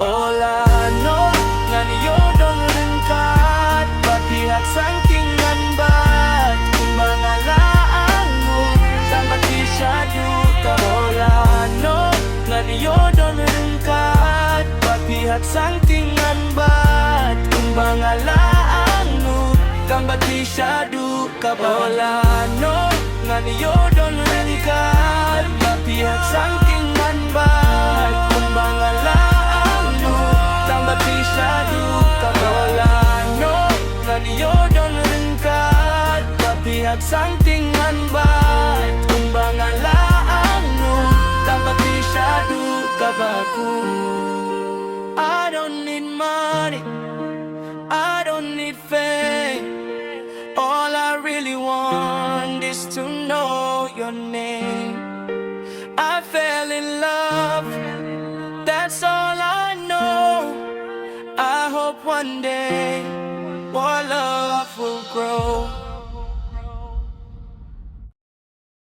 lano nga niyodong lengkat Papihat sangkingan bat Kung mga laang mo Dapat isyado ka lano nga niyodong lengkat Papihat sangkingan bat Kung mga laang mo Dapat isyado ka lano nga niyodong lengkat Papihat sangkingan bat Kung mga laang mo Dapat isyado ka lano nga niyodong lengkat Papihat sangkingan bat Kung mga laang mo Dapat isyado ka bago I don't need money I don't need fame All I really want is to know your name I fell in love, that's all I know I hope one day more love will grow